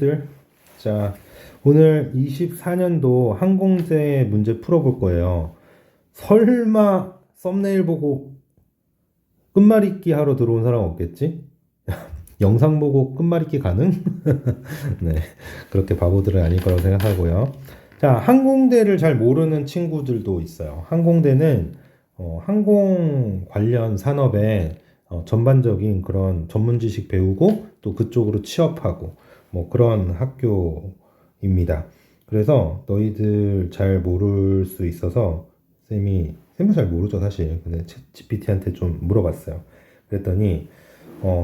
또이들. 자, 오늘 24년도 항공제 문제 풀어볼 거예요. 설마 썸네일 보고 끝말잇기 하러 들어온 사람 없겠지? 영상 보고 끝말잇기 가능? 네, 그렇게 바보들은 아닐 거라고 생각하고요. 자, 항공대를 잘 모르는 친구들도 있어요. 항공대는 항공 관련 산업에 전반적인 그런 전문 지식 배우고 또 그쪽으로 취업하고 뭐 그런 학교입니다. 그래서 너희들 잘 모를 수 있어서 쌤이 잘 모르죠 사실. 근데 GPT한테 좀 물어봤어요. 그랬더니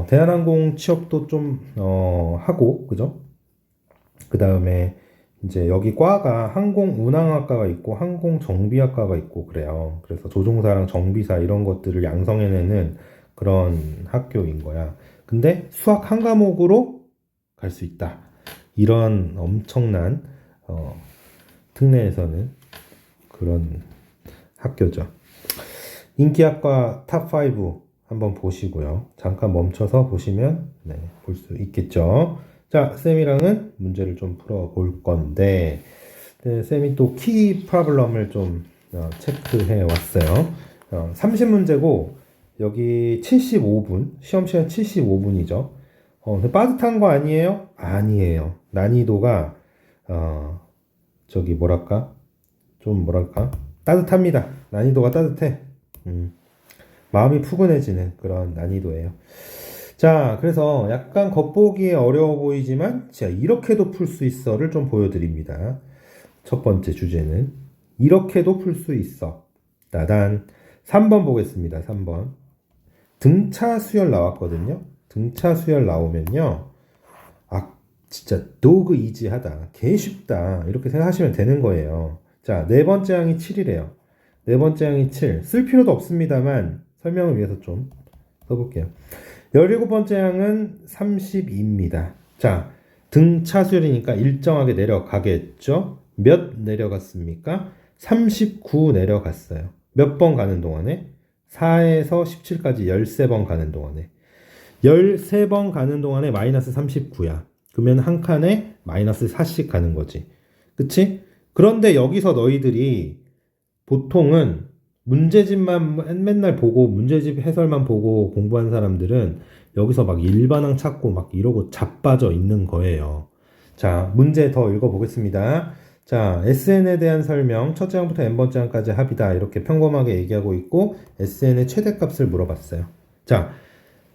대한항공 취업도 좀 하고 그죠? 그 다음에 이제 여기 과가 항공운항학과가 있고 항공정비학과가 있고 그래요. 그래서 조종사랑 정비사 이런 것들을 양성해내는 그런 학교인 거야. 근데 수학 한 과목으로 갈 수 있다. 이런 엄청난 특례에서는 그런 학교죠. 인기학과 탑5 한번 보시고요. 잠깐 멈춰서 보시면 볼 수 있겠죠. 자, 쌤이랑은 문제를 좀 풀어볼 건데 쌤이 또 키 프로블럼을 좀 체크해 왔어요. 30문제고 여기 75분, 시험 시간 75분이죠. 빠듯한 거 아니에요? 아니에요. 난이도가 저기 뭐랄까? 좀 뭐랄까? 따뜻합니다. 난이도가 따뜻해. 마음이 푸근해지는 그런 난이도예요. 자, 그래서 약간 겉보기에 어려워 보이지만 자, 이렇게도 풀 수 있어를 좀 보여드립니다. 첫 번째 주제는 이렇게도 풀 수 있어. 따단 3번 보겠습니다. 3번 등차 수열 나왔거든요. 등차 수열 나오면요, 아 진짜 도그 이지하다, 개 쉽다 이렇게 생각하시면 되는 거예요. 자, 네 번째 항이 7이래요. 네 번째 항이 7. 쓸 필요도 없습니다만 설명을 위해서 좀 써볼게요. 17번째 항은 32입니다. 자, 등차 수열이니까 일정하게 내려가겠죠? 몇 내려갔습니까? 39 내려갔어요. 몇 번 가는 동안에? 4에서 17까지 13번 가는 동안에. 13번 가는 동안에 마이너스 39야. 그러면 한 칸에 마이너스 4씩 가는 거지. 그치? 그런데 여기서 너희들이 보통은 문제집만 맨날 보고 문제집 해설만 보고 공부한 사람들은 여기서 막 일반항 찾고 막 이러고 자빠져 있는 거예요. 자, 문제 더 읽어보겠습니다. 자, SN에 대한 설명, 첫째 항부터 n번째 항까지 합이다 이렇게 평범하게 얘기하고 있고 SN의 최대값을 물어봤어요. 자,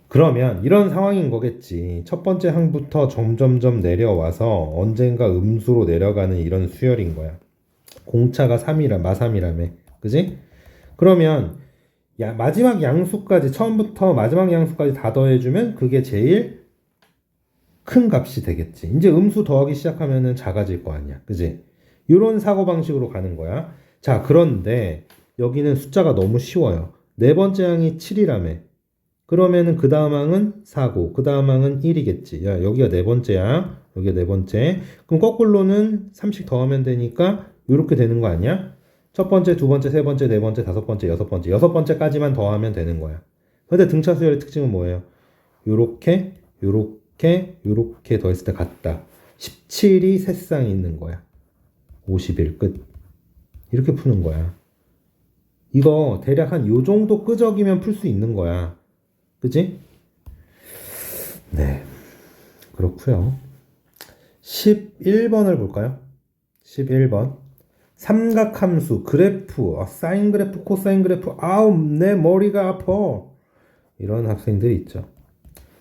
그러면 이런 상황인 거겠지. 첫 번째 항부터 점점점 내려와서 언젠가 음수로 내려가는 이런 수열인 거야. 공차가 3이라 마3이라며, 그지? 그러면 마지막 양수까지, 처음부터 마지막 양수까지 다 더해주면 그게 제일 큰 값이 되겠지. 이제 음수 더하기 시작하면은 작아질 거 아니야, 그지? 이런 사고방식으로 가는 거야. 자, 그런데 여기는 숫자가 너무 쉬워요. 네 번째 항이 7이라며. 그러면은 그 다음 항은 4고 그 다음 항은 1이겠지. 야, 여기가 네 번째 항, 여기가 네 번째. 그럼 거꾸로는 3씩 더하면 되니까 이렇게 되는 거 아니야? 첫 번째, 두 번째, 세 번째, 네 번째, 다섯 번째, 여섯 번째. 여섯 번째까지만 더하면 되는 거야. 근데 등차 수열의 특징은 뭐예요? 요렇게, 요렇게, 요렇게 더했을 때 같다. 17이 세 쌍이 있는 거야. 51 끝. 이렇게 푸는 거야. 이거 대략 한 요 정도 끄적이면 풀 수 있는 거야. 그치? 네. 그렇고요. 11번을 볼까요? 11번. 삼각함수, 그래프, 사인 그래프, 코사인 그래프, 아우, 내 머리가 아파. 이런 학생들이 있죠.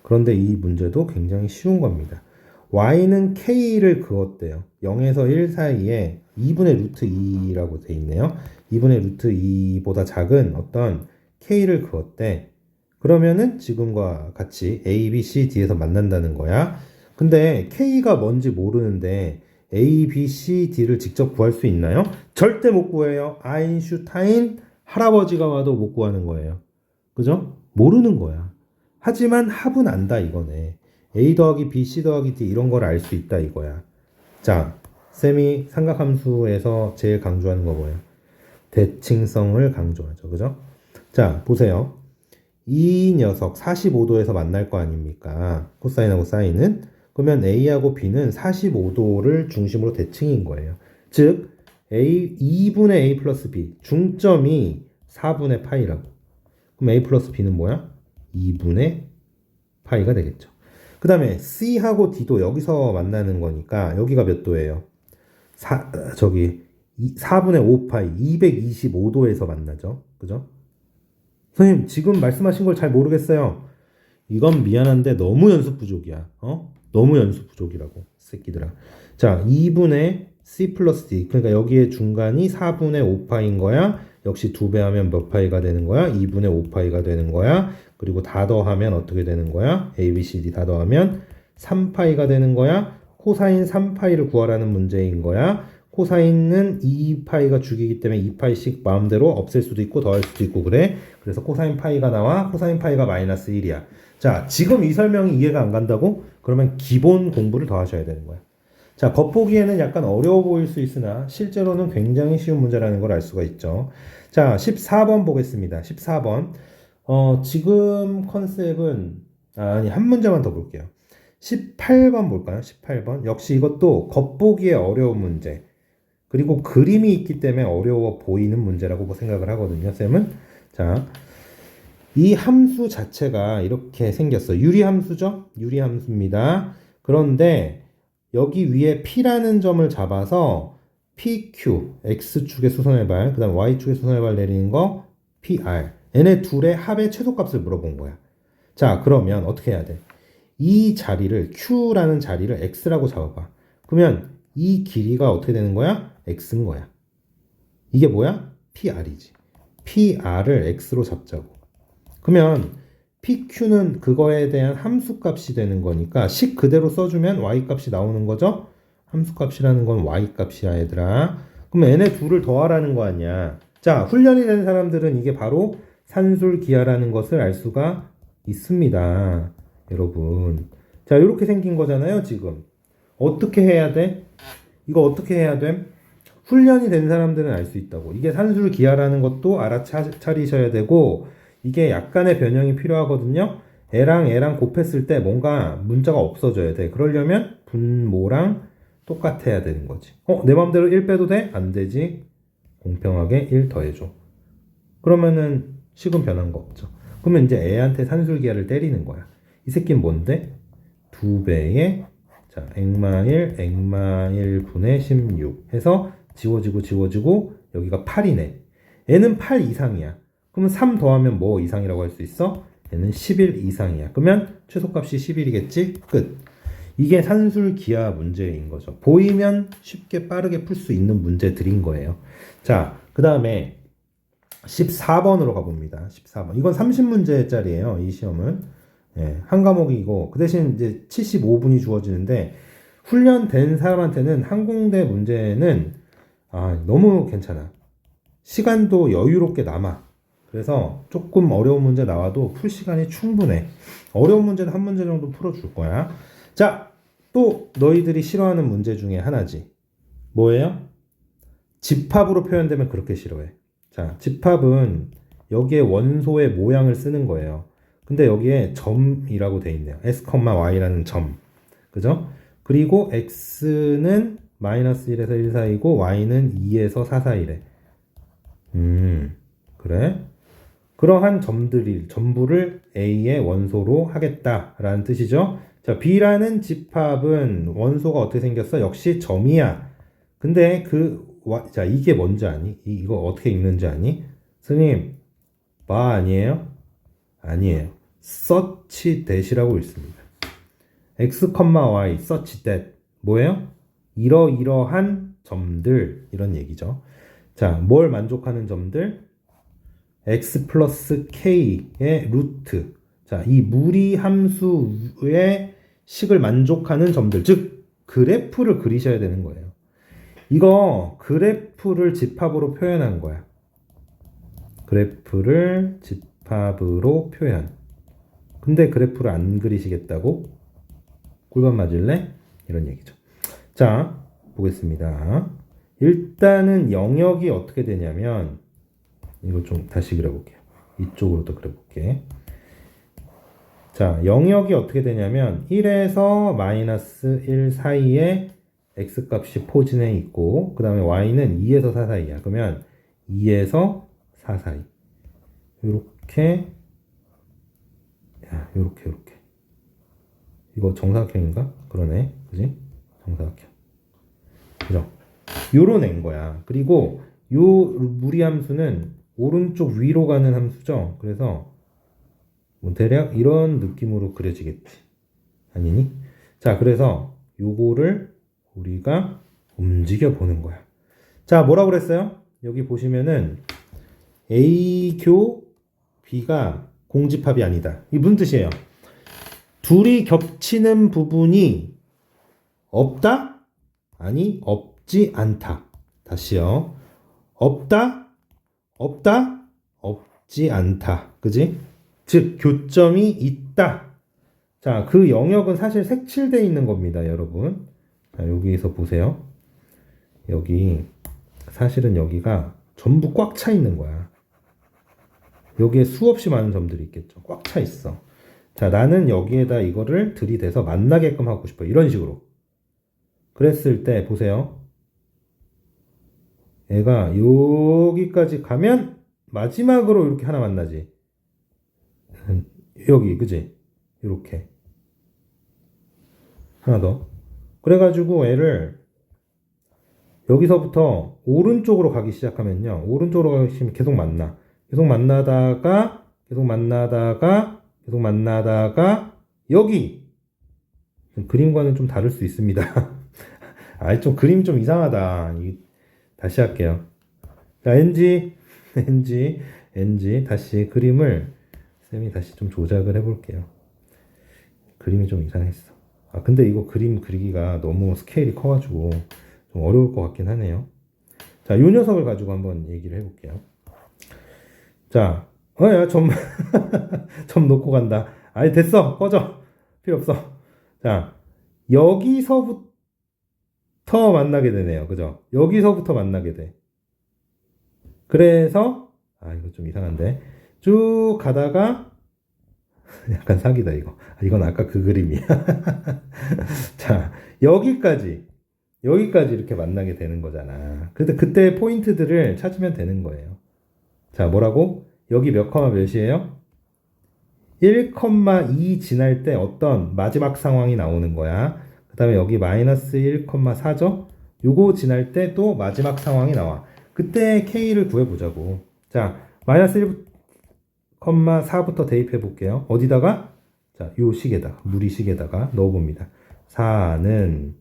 그런데 이 문제도 굉장히 쉬운 겁니다. y는 k를 그었대요. 0에서 1 사이에 2분의 루트 2라고 돼 있네요. 2분의 루트 2보다 작은 어떤 k를 그었대. 그러면은 지금과 같이 A, B, C, D에서 만난다는 거야. 근데 K가 뭔지 모르는데 A, B, C, D를 직접 구할 수 있나요? 절대 못 구해요. 아인슈타인 할아버지가 와도 못 구하는 거예요. 그죠? 모르는 거야. 하지만 합은 안다 이거네. A 더하기 B, C 더하기 D 이런 걸 알 수 있다 이거야. 자, 쌤이 삼각함수에서 제일 강조하는 거 뭐예요? 대칭성을 강조하죠. 그죠? 자, 보세요. 이 녀석 45도에서 만날 거 아닙니까? 코사인하고 사인은. 그러면 A하고 B는 45도를 중심으로 대칭인 거예요. 즉 A 2분의 A 플러스 B 중점이 4분의 파이라고. 그럼 A 플러스 B는 뭐야? 2분의 파이가 되겠죠. 그 다음에 C하고 D도 여기서 만나는 거니까 여기가 몇 도예요? 4분의 5파이 225도에서 만나죠. 그죠? 선생님 지금 말씀하신 걸 잘 모르겠어요. 이건 미안한데 너무 연습 부족이야. 너무 연습 부족이라고 새끼들아. 자 2분의 C 플러스 D 그러니까 여기에 중간이 4분의 5파인 거야. 역시 2배 하면 몇 파이가 되는 거야? 2분의 5파이가 되는 거야. 그리고 다 더하면 어떻게 되는 거야? A, B, C, D 다 더하면 3파이가 되는 거야. 코사인 3파이를 구하라는 문제인 거야. 코사인은 2파이가 죽이기 때문에 2파이씩 마음대로 없앨 수도 있고 더할 수도 있고 그래. 그래서 코사인 파이가 나와. 코사인 파이가 마이너스 1이야. 자, 지금 이 설명이 이해가 안 간다고? 그러면 기본 공부를 더 하셔야 되는 거야. 자, 겉보기에는 약간 어려워 보일 수 있으나 실제로는 굉장히 쉬운 문제라는 걸 알 수가 있죠. 자, 14번 보겠습니다. 14번. 지금 컨셉은 아니, 한 문제만 더 볼게요. 18번 볼까요? 18번. 역시 이것도 겉보기에 어려운 문제. 그리고 그림이 있기 때문에 어려워 보이는 문제라고 생각을 하거든요. 쌤은. 자, 이 함수 자체가 이렇게 생겼어요. 유리함수죠? 유리함수입니다. 그런데 여기 위에 P라는 점을 잡아서 PQ, X축의 수선의 발, 그 다음 Y축의 수선의 발 내리는 거 PR. 얘네 둘의 합의 최소값을 물어본 거야. 자, 그러면 어떻게 해야 돼? 이 자리를, Q라는 자리를 X라고 잡아봐. 그러면 이 길이가 어떻게 되는 거야? X인 거야. 이게 뭐야? PR이지. PR을 X로 잡자고. 그러면 PQ는 그거에 대한 함수값이 되는 거니까 식 그대로 써주면 Y값이 나오는 거죠? 함수값이라는 건 Y값이야 얘들아. 그러면 얘네 둘을 더하라는 거 아니야. 자, 훈련이 된 사람들은 이게 바로 산술기하라는 것을 알 수가 있습니다. 여러분. 자, 이렇게 생긴 거잖아요 지금. 어떻게 해야 돼? 이거 어떻게 해야 돼? 훈련이 된 사람들은 알 수 있다고. 이게 산술기하라는 것도 알아차리셔야 되고 이게 약간의 변형이 필요하거든요. 애랑 곱했을 때 뭔가 문자가 없어져야 돼. 그러려면 분모랑 똑같아야 되는 거지. 내 맘대로 1 빼도 돼? 안 되지. 공평하게 1 더해줘. 그러면은 식은 변한 거 없죠. 그러면 이제 애한테 산술기하를 때리는 거야. 이 새끼는 뭔데? 2배의 자, 액마1 분의 16 해서 지워지고 여기가 8이네. 얘는 8 이상이야. 그러면 3 더하면 뭐 이상이라고 할 수 있어? 얘는 11 이상이야. 그러면 최소값이 11이겠지? 끝. 이게 산술기하 문제인 거죠. 보이면 쉽게 빠르게 풀 수 있는 문제들인 거예요. 자, 그 다음에 14번으로 가봅니다. 14번. 이건 30문제짜리예요. 이 시험은. 예, 한 과목이고 그 대신 이제 75분이 주어지는데 훈련된 사람한테는 항공대 문제는 너무 괜찮아. 시간도 여유롭게 남아. 그래서 조금 어려운 문제 나와도 풀 시간이 충분해. 어려운 문제는 한 문제 정도 풀어줄 거야. 자, 또 너희들이 싫어하는 문제 중에 하나지. 뭐예요? 집합으로 표현되면 그렇게 싫어해. 자, 집합은 여기에 원소의 모양을 쓰는 거예요. 근데 여기에 점이라고 돼 있네요. S, Y라는 점. 그죠? 그리고 X는 마이너스 1에서 1 사이고 Y는 2에서 4 사이래. 그래? 그러한 점들이 전부를 A의 원소로 하겠다라는 뜻이죠. 자, B라는 집합은 원소가 어떻게 생겼어? 역시 점이야. 근데 자, 이게 뭔지 아니? 이거 어떻게 읽는지 아니? 스님, 바 아니에요? 아니에요. such that이라고 읽습니다. X, Y, such that. 뭐예요? 이러이러한 점들. 이런 얘기죠. 자, 뭘 만족하는 점들? X 플러스 K의 루트. 자, 이 무리 함수의 식을 만족하는 점들. 즉, 그래프를 그리셔야 되는 거예요. 이거 그래프를 집합으로 표현한 거야. 그래프를 집합으로 표현. 근데 그래프를 안 그리시겠다고? 꿀밤 맞을래? 이런 얘기죠. 자, 보겠습니다. 일단은 영역이 어떻게 되냐면 이거 좀 다시 그려볼게요. 이쪽으로 또 그려볼게. 자, 영역이 어떻게 되냐면 1에서 마이너스 1 사이에 x값이 포진해 있고 그 다음에 y는 2에서 4 사이야. 그러면 2에서 4 사이. 요렇게 요렇게 이거 정사각형인가? 그러네. 그지? 정사각형. 그죠? 요런 앤 거야. 그리고 요 무리함수는 오른쪽 위로 가는 함수죠. 그래서 뭐 대략 이런 느낌으로 그려지겠지. 아니니? 자, 그래서 요거를 우리가 움직여 보는 거야. 자, 뭐라고 그랬어요? 여기 보시면은 A교 B가 공집합이 아니다. 이게 무슨 뜻이에요? 둘이 겹치는 부분이 없다? 아니, 없지 않다. 다시요. 없다? 없지 않다. 그지? 즉, 교점이 있다. 자, 그 영역은 사실 색칠되어 있는 겁니다, 여러분. 자, 여기에서 보세요. 여기, 사실은 여기가 전부 꽉 차 있는 거야. 여기에 수없이 많은 점들이 있겠죠. 꽉 차 있어. 자, 나는 여기에다 이거를 들이대서 만나게끔 하고 싶어. 이런 식으로. 그랬을 때, 보세요. 얘가 여기까지 가면 마지막으로 이렇게 하나 만나지. 여기, 그지? 이렇게. 하나 더. 그래가지고 얘를 여기서부터 오른쪽으로 가기 시작하면요. 오른쪽으로 가기 시작하면 계속 만나. 계속 만나다가 여기! 그림과는 좀 다를 수 있습니다. 아이, 좀 그림이 좀 이상하다. 다시 할게요. 자, NG. 다시 그림을 쌤이 다시 좀 조작을 해볼게요. 그림이 좀 이상했어. 아, 근데 이거 그림 그리기가 너무 스케일이 커가지고 좀 어려울 것 같긴 하네요. 자, 요 녀석을 가지고 한번 얘기를 해볼게요. 자, 야, 점 놓고 간다. 아니, 됐어. 꺼져. 필요 없어. 자, 여기서부터 만나게 되네요. 그죠? 여기서부터 만나게 돼. 그래서, 이거 좀 이상한데. 쭉 가다가, 약간 사기다, 이거. 이건 아까 그 그림이야. 자, 여기까지 이렇게 만나게 되는 거잖아. 근데 그때 포인트들을 찾으면 되는 거예요. 자, 뭐라고? 여기 몇 컴마 몇이에요? 1,2 지날 때 어떤 마지막 상황이 나오는 거야. 그 다음에 여기 마이너스 1,4죠? 요거 지날 때 또 마지막 상황이 나와. 그때 K를 구해보자고. 자, 마이너스 1,4부터 대입해 볼게요. 어디다가? 자, 요 식에다가, 무리식에다가 넣어봅니다. 4는,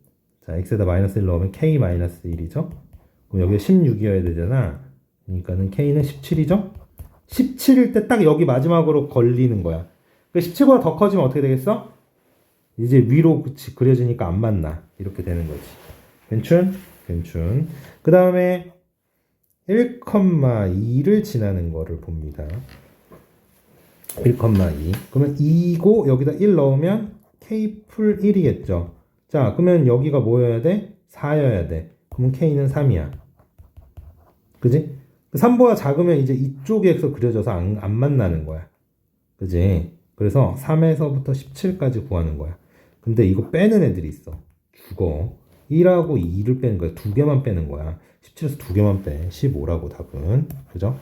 자, x에다 마이너스 1 넣으면 k 마이너스 1이죠? 그럼 여기가 16이어야 되잖아. 그러니까는 k는 17이죠? 17일 때 딱 여기 마지막으로 걸리는 거야. 17보다 더 커지면 어떻게 되겠어? 이제 위로 그려지니까 안 맞나. 이렇게 되는 거지. 괜춘. 그 다음에 1,2를 지나는 거를 봅니다. 1,2. 그러면 2고 여기다 1 넣으면 k 풀 1이겠죠. 자, 그러면 여기가 뭐여야 돼? 4여야 돼. 그러면 k는 3이야. 그지? 3보다 작으면 이제 이쪽에서 그려져서 안 만나는 거야. 그지? 그래서 3에서부터 17까지 구하는 거야. 근데 이거 빼는 애들이 있어. 죽어. 1하고 2를 빼는 거야. 2개만 빼는 거야. 17에서 2개만 빼. 15라고 답은. 그죠?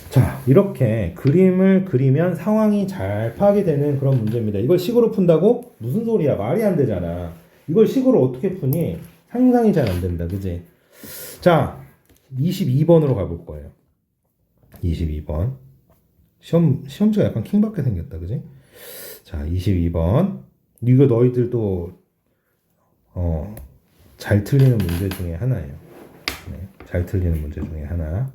자, 이렇게 그림을 그리면 상황이 잘 파악이 되는 그런 문제입니다. 이걸 식으로 푼다고? 무슨 소리야? 말이 안 되잖아. 이걸 식으로 어떻게 푸니? 상상이 잘 안 된다. 그지? 자, 22번으로 가볼 거예요. 22번. 시험지가 약간 킹받게 생겼다. 그지? 자, 22번. 이거 너희들도, 잘 틀리는 문제 중에 하나예요. 네, 잘 틀리는 문제 중에 하나.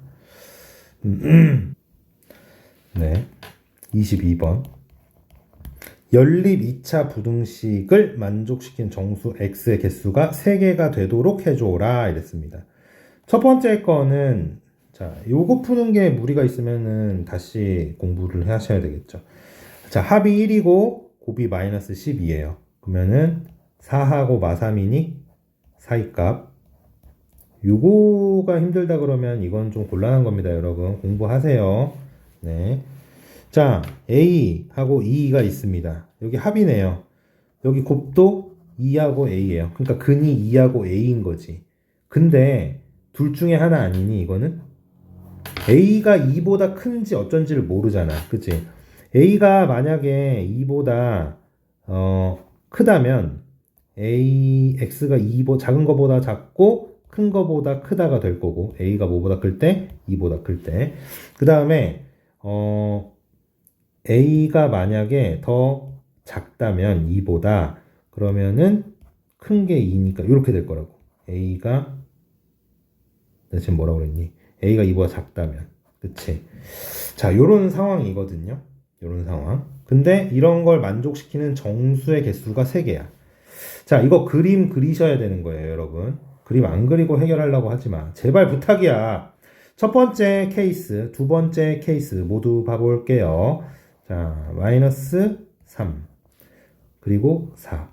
네. 22번. 연립 2차 부등식을 만족시킨 정수 x의 개수가 3개가 되도록 해줘라. 이랬습니다. 첫 번째 거는, 자, 요거 푸는 게 무리가 있으면은 다시 공부를 하셔야 되겠죠. 자, 합이 1이고, 곱이 마이너스 12예요. 그러면은 4하고 마3이니 4의 값. 요거가 힘들다 그러면 이건 좀 곤란한 겁니다, 여러분. 공부하세요. 네. 자, A하고 E가 있습니다. 여기 합이네요. 여기 곱도 E하고 A예요. 그러니까 근이 E하고 A인 거지. 근데 둘 중에 하나 아니니 이거는? A가 2보다 큰지 어쩐지를 모르잖아. 그치? A가 만약에 2보다 크다면 X가 2보다 작은 거보다 작고 큰 거보다 크다가 될 거고 A가 뭐보다 클 때? 2보다 클 때. 그 다음에 A가 만약에 더 작다면 2보다 그러면은 큰 게 2니까 이렇게 될 거라고. A가 내가 지금 뭐라고 그랬니? A가 2보다 작다면. 그치? 자, 요런 상황이거든요. 요런 상황. 근데 이런 걸 만족시키는 정수의 개수가 3개야. 자, 이거 그림 그리셔야 되는 거예요, 여러분. 그림 안 그리고 해결하려고 하지 마. 제발 부탁이야. 첫 번째 케이스, 두 번째 케이스 모두 봐볼게요. 자, 마이너스 3, 그리고 4.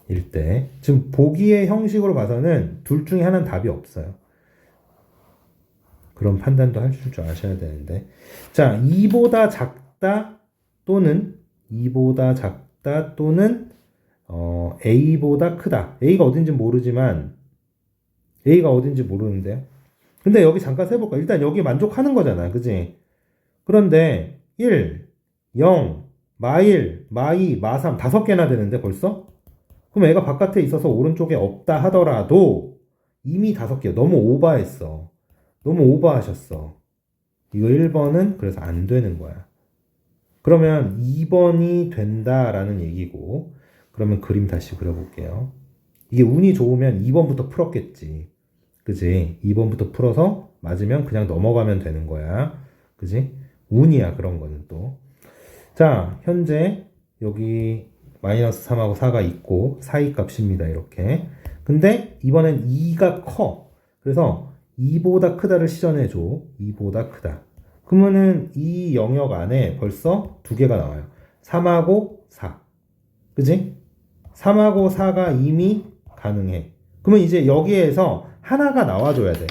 일 때. 지금 보기의 형식으로 봐서는 둘 중에 하나는 답이 없어요. 그런 판단도 할 줄 아셔야 되는데. 자, 2보다 작다 또는 2보다 작다 또는 A보다 크다. A가 어딘지 모르지만 A가 어딘지 모르는데. 근데 여기 잠깐 세볼까? 일단 여기 만족하는 거잖아. 그지? 그런데 1, 0, 마1, 마2, 마3 5개나 되는데 벌써? 그럼 애가 바깥에 있어서 오른쪽에 없다 하더라도 이미 5개. 너무 오버했어. 너무 오버하셨어. 이거 1번은 그래서 안 되는 거야. 그러면 2번이 된다라는 얘기고, 그러면 그림 다시 그려볼게요. 이게 운이 좋으면 2번부터 풀었겠지. 그지? 2번부터 풀어서 맞으면 그냥 넘어가면 되는 거야. 그지? 운이야, 그런 거는 또. 자, 현재 여기 마이너스 3하고 4가 있고, 사이 값입니다, 이렇게. 근데 이번엔 2가 커. 그래서 2보다 크다를 시전해줘. 2보다 크다. 그러면은 이 영역 안에 벌써 2개가 나와요. 3하고 4. 그지? 3하고 4가 이미 가능해. 그러면 이제 여기에서 하나가 나와줘야 돼.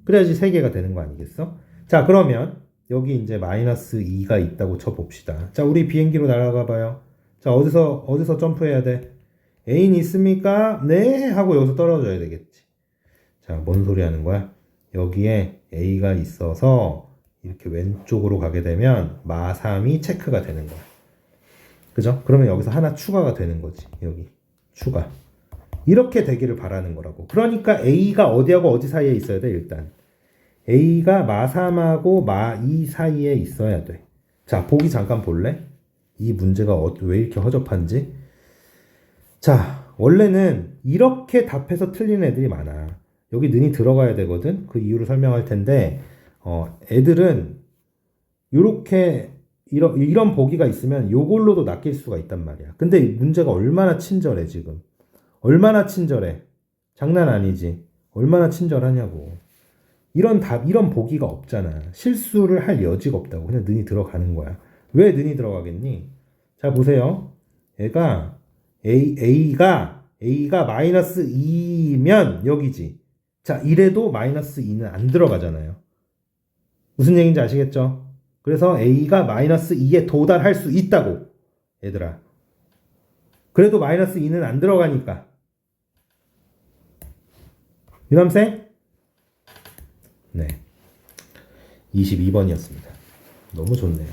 그래야지 3개가 되는 거 아니겠어? 자, 그러면 여기 이제 마이너스 2가 있다고 쳐봅시다. 자, 우리 비행기로 날아가 봐요. 자, 어디서 점프해야 돼? 애인 있습니까? 네! 하고 여기서 떨어져야 되겠지. 자, 뭔 소리 하는 거야? 여기에 A가 있어서 이렇게 왼쪽으로 가게 되면 마3이 체크가 되는 거야. 그죠? 그러면 여기서 하나 추가가 되는 거지. 여기 추가. 이렇게 되기를 바라는 거라고. 그러니까 A가 어디하고 어디 사이에 있어야 돼, 일단. A가 마3하고 마2 사이에 있어야 돼. 자, 보기 잠깐 볼래? 이 문제가 왜 이렇게 허접한지? 자, 원래는 이렇게 답해서 틀린 애들이 많아. 여기 는이 들어가야 되거든? 그 이유를 설명할 텐데, 애들은 요렇게, 이런 보기가 있으면 요걸로도 낚일 수가 있단 말이야. 근데 이 문제가 얼마나 친절해, 지금. 얼마나 친절해. 장난 아니지. 얼마나 친절하냐고. 이런 보기가 없잖아. 실수를 할 여지가 없다고. 그냥 는이 들어가는 거야. 왜 는이 들어가겠니? 자, 보세요. 얘가, A가 마이너스 2면 여기지. 자, 이래도 마이너스 2는 안 들어가잖아요. 무슨 얘기인지 아시겠죠? 그래서 A가 마이너스 2에 도달할 수 있다고. 얘들아. 그래도 마이너스 2는 안 들어가니까. 유남생? 네. 22번이었습니다. 너무 좋네요.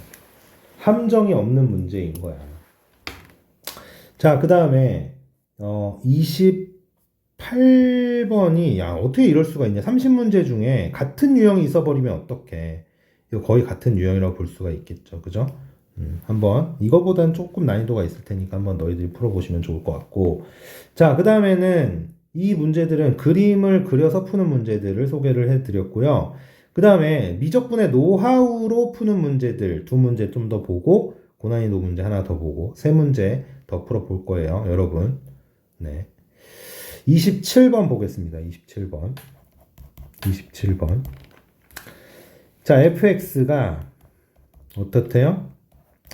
함정이 없는 문제인 거야. 자, 그 다음에 28번이 야 어떻게 이럴 수가 있냐. 30문제 중에 같은 유형이 있어버리면 어떡해. 이거 거의 같은 유형이라고 볼 수가 있겠죠. 그죠? 한번 이거보다는 조금 난이도가 있을 테니까 한번 너희들이 풀어보시면 좋을 것 같고. 자, 그 다음에는 이 문제들은 그림을 그려서 푸는 문제들을 소개를 해드렸고요. 그 다음에 미적분의 노하우로 푸는 문제들 2문제 좀 더 보고 고난이도 문제 하나 더 보고 3문제 더 풀어볼 거예요, 여러분. 네. 27번 보겠습니다. 27번. 자, fx가 어떻대요?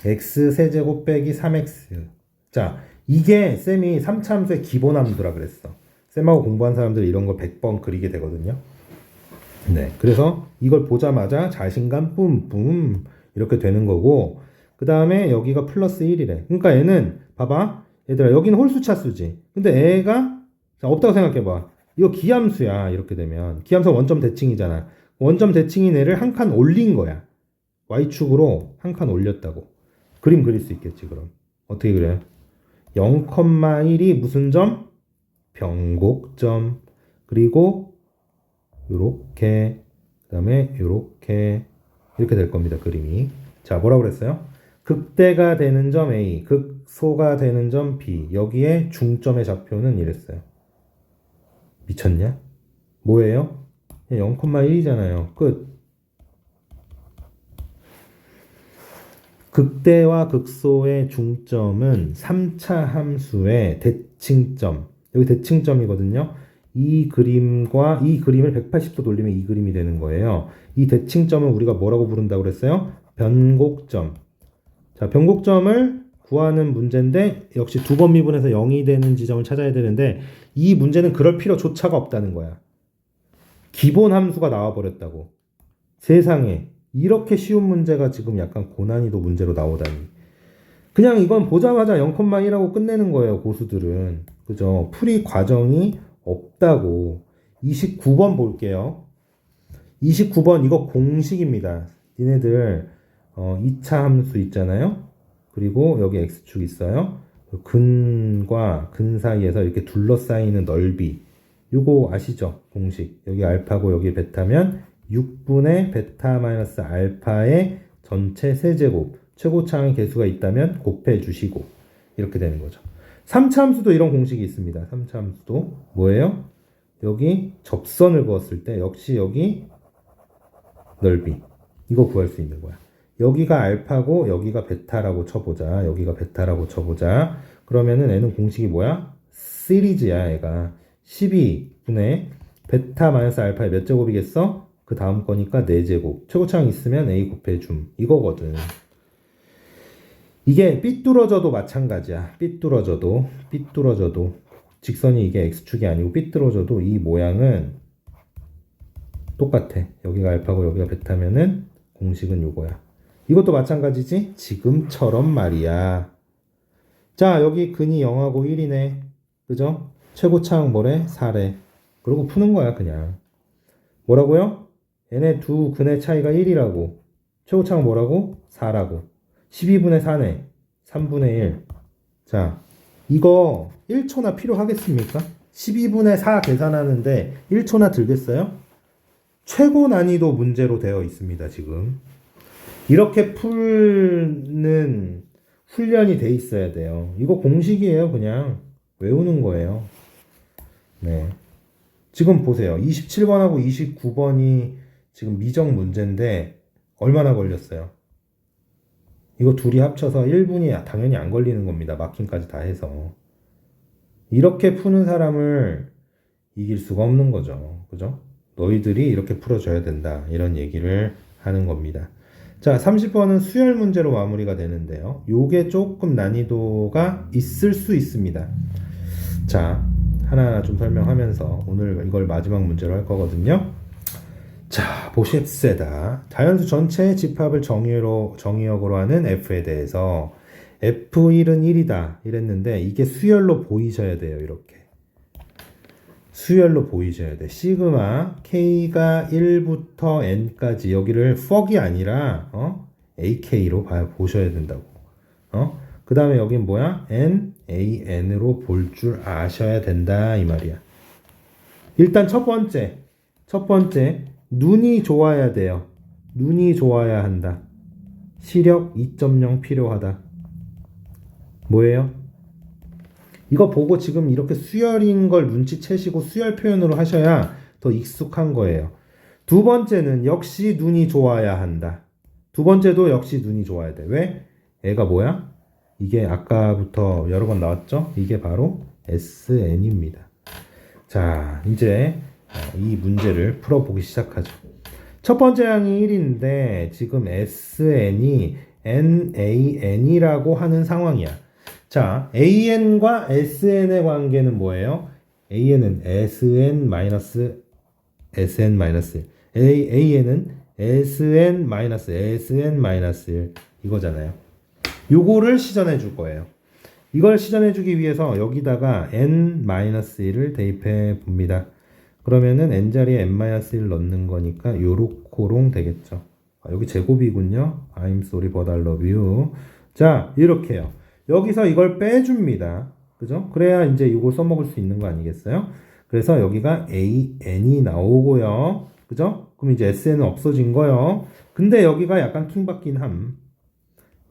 x 세제곱 빼기 3x. 자, 이게 쌤이 3차함수의 기본함수라 그랬어. 쌤하고 공부한 사람들이 이런 걸 100번 그리게 되거든요. 네. 그래서 이걸 보자마자 자신감 뿜뿜. 이렇게 되는 거고, 그 다음에 여기가 플러스 1이래. 그러니까 얘는 봐봐. 얘들아, 여기는 홀수 차수지. 근데 애가 자, 없다고 생각해봐. 이거 기함수야. 이렇게 되면 기함수 원점 대칭이잖아. 원점 대칭인 애를 한 칸 올린 거야. Y축으로 한 칸 올렸다고. 그림 그릴 수 있겠지. 그럼 어떻게 그래요? 0,1이 무슨 점? 변곡점. 그리고 요렇게, 그 다음에 요렇게 이렇게 될 겁니다. 그림이. 자, 뭐라고 그랬어요? 극대가 되는 점 A, 극소가 되는 점 B. 여기에 중점의 좌표는 이랬어요. 미쳤냐? 뭐예요? 0,1이잖아요. 끝. 극대와 극소의 중점은 3차 함수의 대칭점. 여기 대칭점이거든요. 이 그림과 이 그림을 180도 돌리면 이 그림이 되는 거예요. 이 대칭점을 우리가 뭐라고 부른다고 그랬어요? 변곡점. 자, 변곡점을 구하는 문제인데 역시 두 번 미분해서 0이 되는 지점을 찾아야 되는데 이 문제는 그럴 필요조차가 없다는 거야. 기본 함수가 나와버렸다고. 세상에 이렇게 쉬운 문제가 지금 약간 고난이도 문제로 나오다니. 그냥 이건 보자마자 0,1하고 끝내는 거예요. 고수들은. 그죠? 풀이 과정이 없다고. 29번 볼게요. 29번 이거 공식입니다. 니네들 2차 함수 있잖아요. 그리고 여기 x축 있어요. 근과 근 사이에서 이렇게 둘러싸이는 넓이. 요거 아시죠? 공식. 여기 알파고 여기 베타면 6분의 베타 마이너스 알파의 전체 세제곱. 최고차항의 개수가 있다면 곱해 주시고. 이렇게 되는 거죠. 3차 함수도 이런 공식이 있습니다. 3차 함수도 뭐예요? 여기 접선을 그었을 때 역시 여기 넓이. 이거 구할 수 있는 거야. 여기가 알파고 여기가 베타라고 쳐보자. 여기가 베타라고 쳐보자. 그러면은 얘는 공식이 뭐야? 시리즈야. 얘가 12분의 베타 마이너스 알파의 몇 제곱이겠어? 그 다음 거니까 4제곱. 최고차항 있으면 A 곱해줌. 이거거든. 이게 삐뚤어져도 마찬가지야. 삐뚤어져도 직선이 이게 X축이 아니고 삐뚤어져도 이 모양은 똑같아. 여기가 알파고 여기가 베타면은 공식은 요거야. 이것도 마찬가지지? 지금처럼 말이야. 자, 여기 근이 0하고 1이네. 그죠? 최고차항 뭐래? 4래. 그러고 푸는 거야, 그냥. 뭐라고요? 얘네 두 근의 차이가 1이라고. 최고차항 뭐라고? 4라고. 12분의 4네. 3분의 1. 자, 이거 1초나 필요하겠습니까? 12분의 4 계산하는데 1초나 들겠어요? 최고 난이도 문제로 되어 있습니다, 지금. 이렇게 풀는 훈련이 돼 있어야 돼요. 이거 공식이에요, 그냥. 외우는 거예요. 네. 지금 보세요. 27번하고 29번이 지금 미적 문제인데 얼마나 걸렸어요? 이거 둘이 합쳐서 1분이 당연히 안 걸리는 겁니다. 마킹까지 다 해서. 이렇게 푸는 사람을 이길 수가 없는 거죠. 그죠? 너희들이 이렇게 풀어줘야 된다. 이런 얘기를 하는 겁니다. 자, 30번은 수열 문제로 마무리가 되는데요. 요게 조금 난이도가 있을 수 있습니다. 자, 하나하나 좀 설명하면서 오늘 이걸 마지막 문제로 할 거거든요. 자, 보십시다. 자연수 전체의 집합을 정의역으로 하는 F에 대해서 F1은 1이다 이랬는데 이게 수열로 보이셔야 돼요. 이렇게 수열로 보이셔야 돼. 시그마 K가 1부터 N까지 여기를 fog이 아니라 AK로 보셔야 된다고. 그 다음에 여긴 뭐야? NAN으로 볼 줄 아셔야 된다 이 말이야. 일단 첫 번째 눈이 좋아야 돼요. 눈이 좋아야 한다. 시력 2.0 필요하다. 뭐예요? 이거 보고 지금 이렇게 수열인 걸 눈치채시고 수열 표현으로 하셔야 더 익숙한 거예요. 두 번째는 역시 눈이 좋아야 한다. 두 번째도 역시 눈이 좋아야 돼. 왜? 애가 뭐야? 이게 아까부터 여러 번 나왔죠? 이게 바로 SN입니다. 자, 이제 이 문제를 풀어보기 시작하죠. 첫 번째 항이 1인데 지금 SN이 NAN이라고 하는 상황이야. 자, AN과 SN의 관계는 뭐예요? AN은 SN-SN-1. AN은 sn-1 이거잖아요. 요거를 시전해 줄 거예요. 이걸 시전해 주기 위해서 여기다가 n-1을 대입해 봅니다. 그러면은 n자리에 n-1 넣는 거니까 요렇게롱 되겠죠. 여기 제곱이군요. I'm sorry but I love you. 자, 이렇게요. 여기서 이걸 빼줍니다. 그죠? 그래야 이제 이걸 써먹을 수 있는 거 아니겠어요? 그래서 여기가 n이 나오고요. 그죠? 그럼 이제 sn은 없어진 거요. 근데 여기가 약간 킹받긴 함.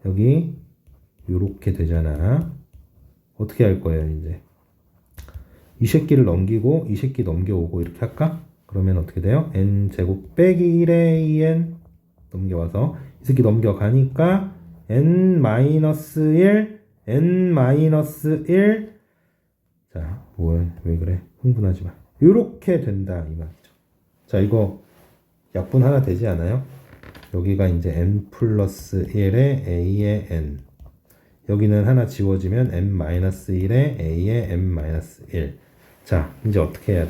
여기 요렇게 되잖아. 어떻게 할 거예요, 이제? 이 새끼를 넘기고 이 새끼 넘겨오고 이렇게 할까? 그러면 어떻게 돼요? n제곱 빼기 1의 2n 넘겨와서 이 새끼 넘겨가니까 n-1 n-1 자, 왜 그래? 흥분하지 마. 요렇게 된다 이 말이죠. 자, 이거 약분 하나 되지 않아요? 여기가 이제 n 플러스 1의 a의 n 여기는 하나 지워지면 n-1의 a의 n-1 자, 이제 어떻게 해야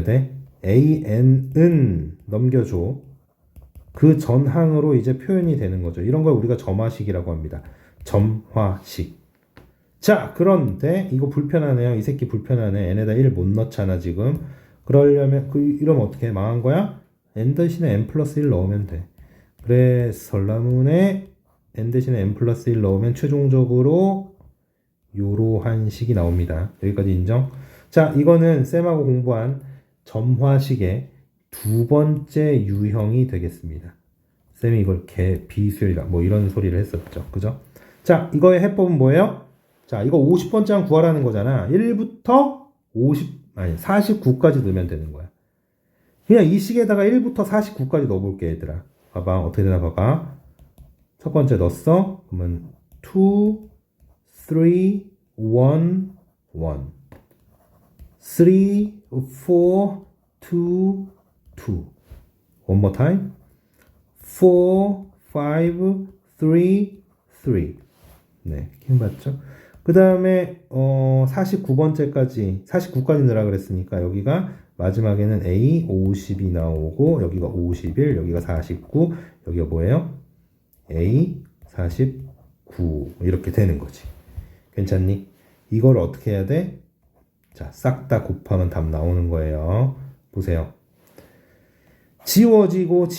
돼? an은 넘겨줘. 그 전항으로 이제 표현이 되는 거죠. 이런 걸 우리가 점화식이라고 합니다. 점화식. 자, 그런데 이거 불편하네요. 이 새끼 불편하네. n에다 1 못 넣잖아 지금. 그러려면 이러면 어떻게 해? 망한 거야? n 대신에 n 플러스 1 넣으면 돼. 그래 설라문에 n 대신에 n 플러스 1 넣으면 최종적으로 요러한 식이 나옵니다. 여기까지 인정? 자, 이거는 쌤하고 공부한 점화식의 두 번째 유형이 되겠습니다. 쌤이 이걸 비수열이다 뭐 이런 소리를 했었죠. 그죠? 자, 이거의 해법은 뭐예요? 자, 이거 50번째 항 구하라는 거잖아. 1부터 49까지 넣으면 되는 거야. 그냥 이 식에다가 1부터 49까지 넣어볼게, 얘들아. 봐봐, 어떻게 되나 봐봐. 첫 번째 넣었어? 그러면 2, 3, 1, 1. 3, 4, 2, 2. One more time. 4, 5, 3, 3. 네, 힘 받죠? 그 다음에 49번째까지 49까지 넣으라 그랬으니까 여기가 마지막에는 A 50이 나오고 여기가 51, 여기가 49, 여기가 뭐예요? A 49 이렇게 되는 거지. 괜찮니? 이걸 어떻게 해야 돼? 자, 싹 다 곱하면 답 나오는 거예요. 보세요. 지워지고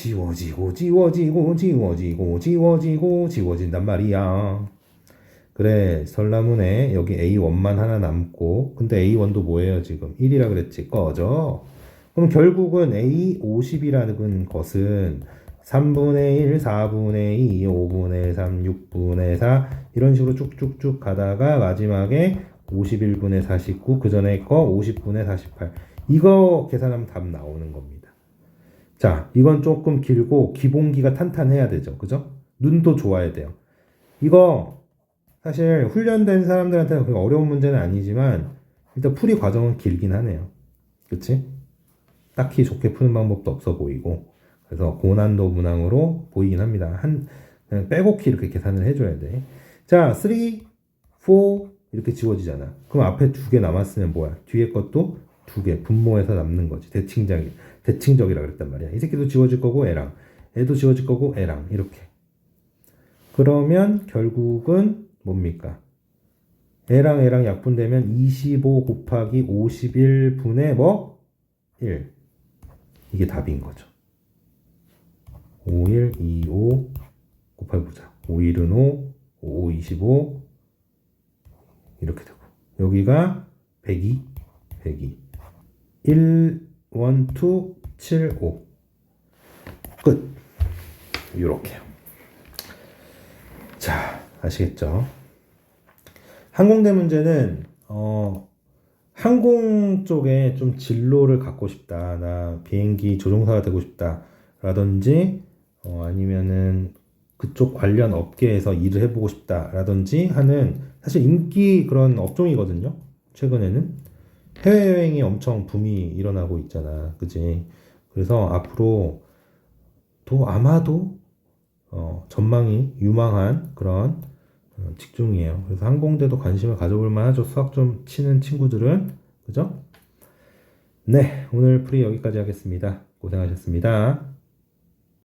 지워진단 말이야. 그래, 설라문에 여기 A1만 하나 남고, 근데 A1도 뭐예요, 지금? 1이라 그랬지, 꺼져. 그럼 결국은 A50이라는 것은 3분의 1, 4분의 2, 5분의 3, 6분의 4, 이런 식으로 쭉쭉쭉 가다가 마지막에 51분의 49, 그 전에 거 50분의 48. 이거 계산하면 답 나오는 겁니다. 자, 이건 조금 길고 기본기가 탄탄해야 되죠. 그죠? 눈도 좋아야 돼요. 이거 사실 훈련된 사람들한테는 그렇게 어려운 문제는 아니지만 일단 풀이 과정은 길긴 하네요. 그치? 딱히 좋게 푸는 방법도 없어 보이고 그래서 고난도 문항으로 보이긴 합니다. 그냥 빼곡히 이렇게 계산을 해줘야 돼. 자, 3, 4 이렇게 지워지잖아. 그럼 앞에 2개 남았으면 뭐야? 뒤에 것도 2개 분모해서 남는 거지. 대칭적이라 그랬단 말이야. 이 새끼도 지워질 거고 애랑 애도 지워질 거고 애랑 이렇게. 그러면 결국은 뭡니까? 애랑 약분되면 25 곱하기 51분의 뭐? 1. 이게 답인 거죠. 5, 1, 2, 5 곱해보자. 5, 1은 5, 5, 25 이렇게 되고 여기가 102, 1, 1, 2, 7, 5 끝. 요렇게요. 자, 아시겠죠? 항공대 문제는 항공 쪽에 좀 진로를 갖고 싶다. 나 비행기 조종사가 되고 싶다. 라든지 아니면은 그쪽 관련 업계에서 일을 해보고 싶다. 라든지 하는 사실 인기 그런 업종이거든요. 최근에는 해외여행이 엄청 붐이 일어나고 있잖아. 그지? 그래서 앞으로 또 아마도 전망이 유망한 그런 직종이에요. 그래서 항공대도 관심을 가져볼 만하죠. 수학 좀 치는 친구들은. 그죠? 네, 오늘 풀이 여기까지 하겠습니다. 고생하셨습니다.